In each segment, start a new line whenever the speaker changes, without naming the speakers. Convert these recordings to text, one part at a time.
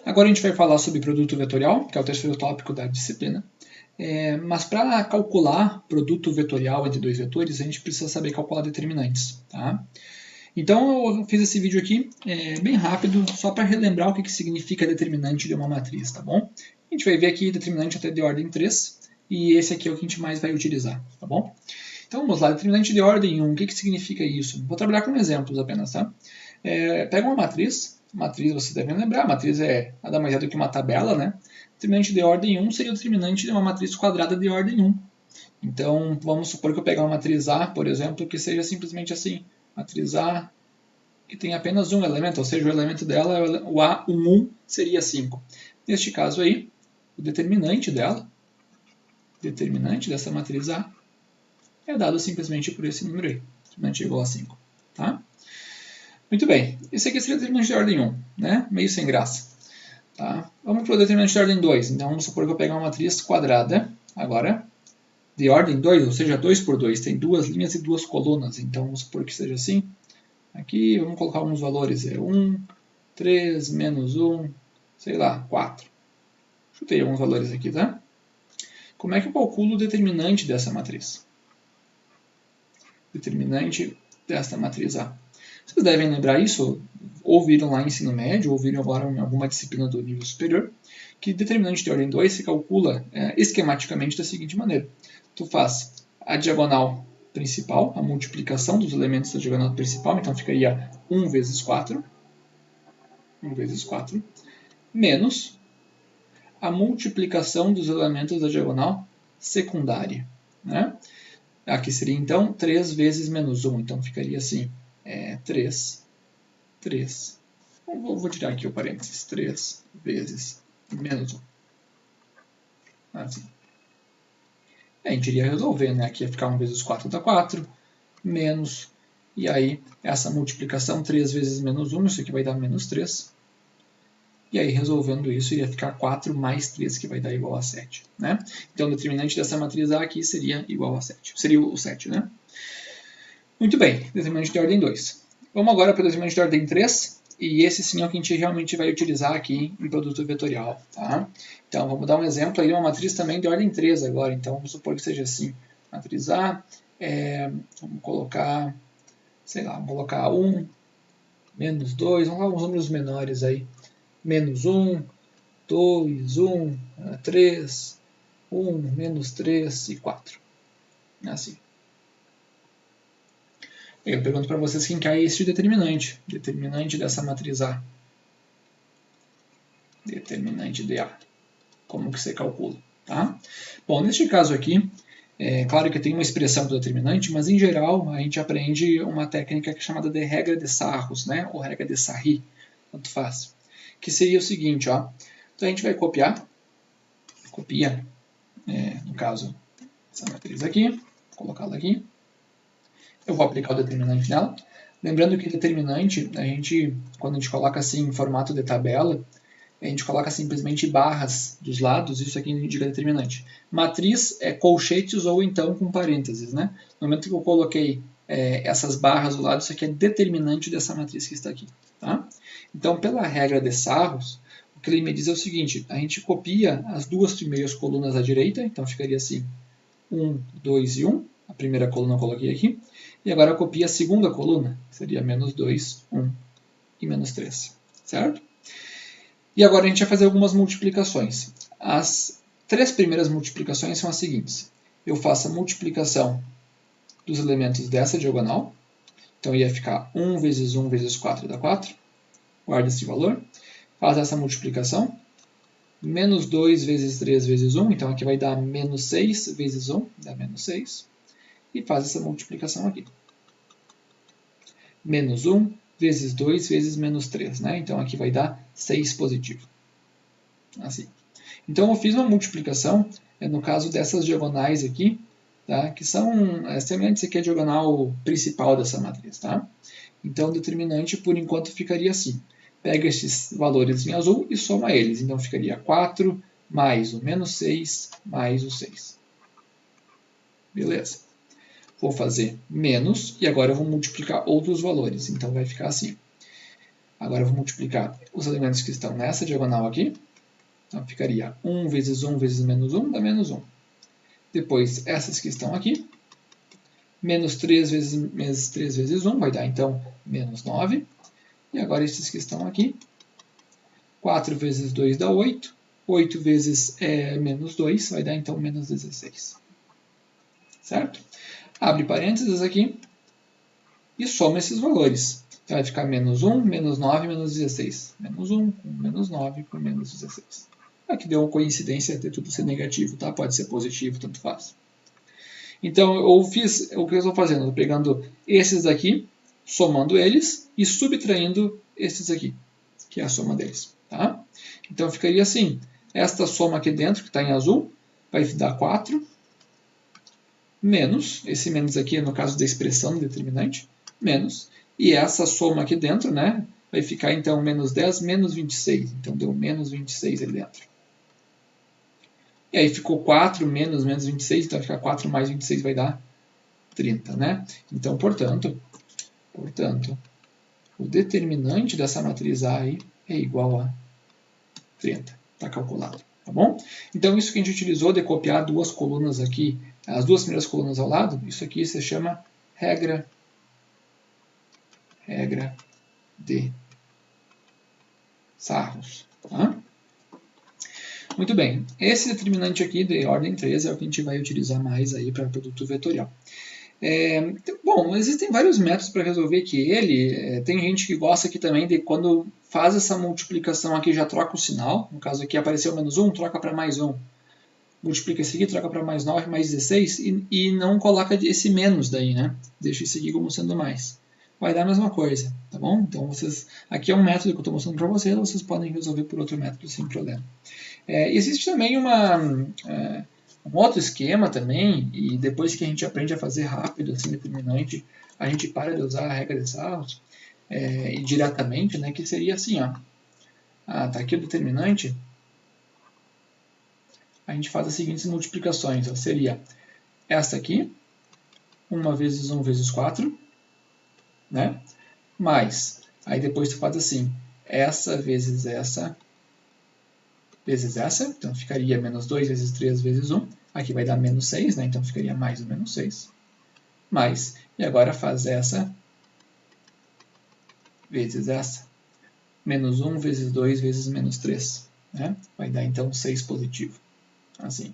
Agora a gente vai falar sobre produto vetorial, que é o terceiro tópico da disciplina. Mas para calcular produto vetorial entre dois vetores, a gente precisa saber calcular determinantes. Tá? Então eu fiz esse vídeo aqui bem rápido, só para relembrar o que significa determinante de uma matriz, tá bom? A gente vai ver aqui determinante até de ordem 3, e esse aqui é o que a gente mais vai utilizar, tá bom? Então vamos lá, determinante de ordem 1, o que significa isso? Vou trabalhar com exemplos apenas, tá? Pega uma matriz vocês devem lembrar, a matriz é nada mais é do que uma tabela, né? Determinante de ordem 1 seria o determinante de uma matriz quadrada de ordem 1. Então, vamos supor que eu pegar uma matriz A, por exemplo, que seja simplesmente assim, matriz A que tem apenas um elemento, ou seja, o elemento dela é o A, 1 seria 5. Neste caso aí, o determinante dela, determinante dessa matriz A, é dado simplesmente por esse número aí, determinante é igual a 5. Tá? Muito bem, esse aqui seria o determinante de ordem 1, né? Meio sem graça. Tá? Vamos para o determinante de ordem 2. Então, vamos supor que eu pegar uma matriz quadrada, agora, de ordem 2, ou seja, 2 por 2, tem duas linhas e duas colunas. Então, vamos supor que seja assim. Aqui, vamos colocar alguns valores. 1, 3, menos 1, sei lá, 4. Chutei alguns valores aqui, tá? Como é que eu calculo o determinante dessa matriz? Determinante desta matriz A. Vocês devem lembrar isso, ou viram lá em ensino médio, ou viram agora em alguma disciplina do nível superior, que determinante de ordem 2 se calcula esquematicamente da seguinte maneira. Tu faz a diagonal principal, a multiplicação dos elementos da diagonal principal, então ficaria 1 vezes 4, menos a multiplicação dos elementos da diagonal secundária. Né? Aqui seria então 3 vezes menos 1, então ficaria assim, 3. Vou tirar aqui o parênteses, 3 vezes menos 1. Assim. A gente iria resolver, né? Aqui ia ficar 1 vezes 4 dá 4, menos, e aí essa multiplicação 3 vezes menos 1, isso aqui vai dar menos 3. E aí resolvendo isso, iria ficar 4 mais 3, que vai dar igual a 7. Né? Então o determinante dessa matriz A aqui seria igual a 7. Seria o 7, né? Muito bem, determinante de ordem 2. Vamos agora para o determinante de ordem 3, e esse sim é o que a gente realmente vai utilizar aqui em produto vetorial. Tá? Então vamos dar um exemplo aí de uma matriz também de ordem 3 agora. Então vamos supor que seja assim, matriz A, vamos colocar, sei lá, vamos colocar 1, menos 2, vamos colocar uns números menores aí. Menos 1, 2, 1, 3, 1, menos 3 e 4. Assim. Eu pergunto para vocês quem quer esse determinante. Determinante dessa matriz A. Determinante de A. Como que você calcula? Tá? Bom, neste caso aqui, claro que tem uma expressão para o determinante, mas em geral a gente aprende uma técnica que é chamada de regra de Sarros, né? Ou regra de Sarri, tanto faz. Que seria o seguinte, ó. Então a gente vai copiar, copia, no caso, essa matriz aqui, vou colocá-la aqui. Eu vou aplicar o determinante nela. Lembrando que determinante, quando a gente coloca assim em formato de tabela, a gente coloca simplesmente barras dos lados, isso aqui indica determinante. Matriz é colchetes ou então com parênteses, né? No momento que eu coloquei essas barras do lado, isso aqui é determinante dessa matriz que está aqui. Tá? Então, pela regra de Sarros, o que ele me diz é o seguinte, a gente copia as duas primeiras colunas à direita, então ficaria assim, 1, 2 e 1, a primeira coluna eu coloquei aqui, e agora eu copio a segunda coluna, que seria menos 2, 1 e menos 3, certo? E agora a gente vai fazer algumas multiplicações. As 3 primeiras multiplicações são as seguintes. Eu faço a multiplicação dos elementos dessa diagonal, então ia ficar 1 vezes 1 vezes 4 dá 4, guarda esse valor, faz essa multiplicação, menos 2 vezes 3 vezes 1, então aqui vai dar menos 6 vezes 1, dá menos 6, e faz essa multiplicação aqui. Menos 1 vezes 2 vezes menos 3, né? Então aqui vai dar 6 positivo. Assim. Então eu fiz uma multiplicação, no caso dessas diagonais aqui, tá? Que são semelhantes aqui à diagonal principal dessa matriz. Tá? Então o determinante por enquanto ficaria assim. Pega esses valores em azul e soma eles. Então ficaria 4 mais o menos 6 mais o 6. Beleza. Vou fazer menos, e agora eu vou multiplicar outros valores. Então vai ficar assim. Agora eu vou multiplicar os elementos que estão nessa diagonal aqui. Então ficaria 1 vezes 1 vezes menos 1 dá menos 1. Depois essas que estão aqui. Menos 3 vezes 1 vai dar então menos 9. E agora esses que estão aqui. 4 vezes 2 dá 8. 8 vezes menos 2 vai dar então menos 16. Certo? Abre parênteses aqui e soma esses valores. Então vai ficar menos 1, menos 9, menos 16. Menos 1 com menos 9 por menos 16. Aqui deu uma coincidência de tudo ser negativo, tá? Pode ser positivo, tanto faz. Então eu fiz o que eu estou fazendo? Estou pegando esses daqui, somando eles e subtraindo esses aqui, que é a soma deles. Tá? Então ficaria assim, esta soma aqui dentro, que está em azul, vai dar 4, menos, esse menos aqui no caso da expressão determinante, menos, e essa soma aqui dentro, né, vai ficar então menos 10, menos 26, então deu menos 26 ali dentro. E aí ficou 4 menos 26, então vai ficar 4 mais 26 vai dar 30, né? Então, portanto, o determinante dessa matriz A aí é igual a 30. Está calculado, tá bom? Então, isso que a gente utilizou de copiar duas colunas aqui, as duas primeiras colunas ao lado, isso aqui se chama regra de Sarros, tá? Muito bem, esse determinante aqui de ordem 3 é o que a gente vai utilizar mais aí para produto vetorial. Bom, existem vários métodos para resolver que ele, tem gente que gosta aqui também de quando faz essa multiplicação aqui já troca o sinal, no caso aqui apareceu menos 1, troca para mais 1, multiplica esse aqui, troca para mais 9, mais 16 e não coloca esse menos daí, né? Deixa esse aqui como sendo mais. Vai dar a mesma coisa, tá bom? Então vocês, aqui é um método que eu estou mostrando para vocês, vocês podem resolver por outro método sem problema. Existe também um outro esquema também, e depois que a gente aprende a fazer rápido, assim, determinante, a gente para de usar a regra de Sarros diretamente, né, que seria assim, ó. Tá aqui o determinante, a gente faz as seguintes multiplicações, ó, seria esta aqui, 1 vezes 1 vezes 4, né, mais, aí depois tu faz assim, essa vezes essa, então ficaria menos 2 vezes 3 vezes 1, aqui vai dar menos 6, né? Então ficaria mais ou menos 6, mais, e agora faz essa vezes essa, menos 1 vezes 2 vezes menos 3, né? Vai dar então 6 positivo, assim.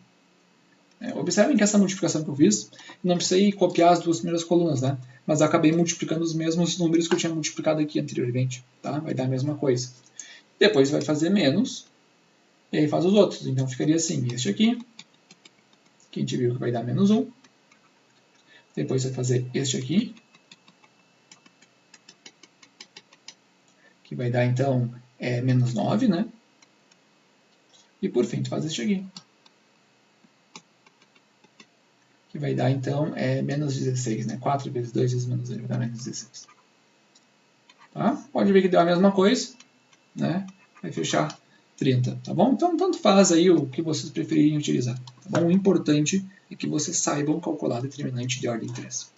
Observem que essa multiplicação que eu fiz, não precisei copiar as duas primeiras colunas, né? Mas eu acabei multiplicando os mesmos números que eu tinha multiplicado aqui anteriormente, tá? Vai dar a mesma coisa. Depois vai fazer menos, e aí faz os outros. Então ficaria assim, este aqui, que a gente viu que vai dar menos 1. Depois vai fazer este aqui, que vai dar então menos 9, né? E por fim tu faz este aqui, que vai dar então menos 16, né? 4 vezes 2 vezes menos 2 vai dar menos 16. Tá? Pode ver que deu a mesma coisa, né? Vai fechar 30, tá bom? Então, tanto faz aí o que vocês preferirem utilizar, tá bom? O importante é que vocês saibam calcular determinante de ordem 3.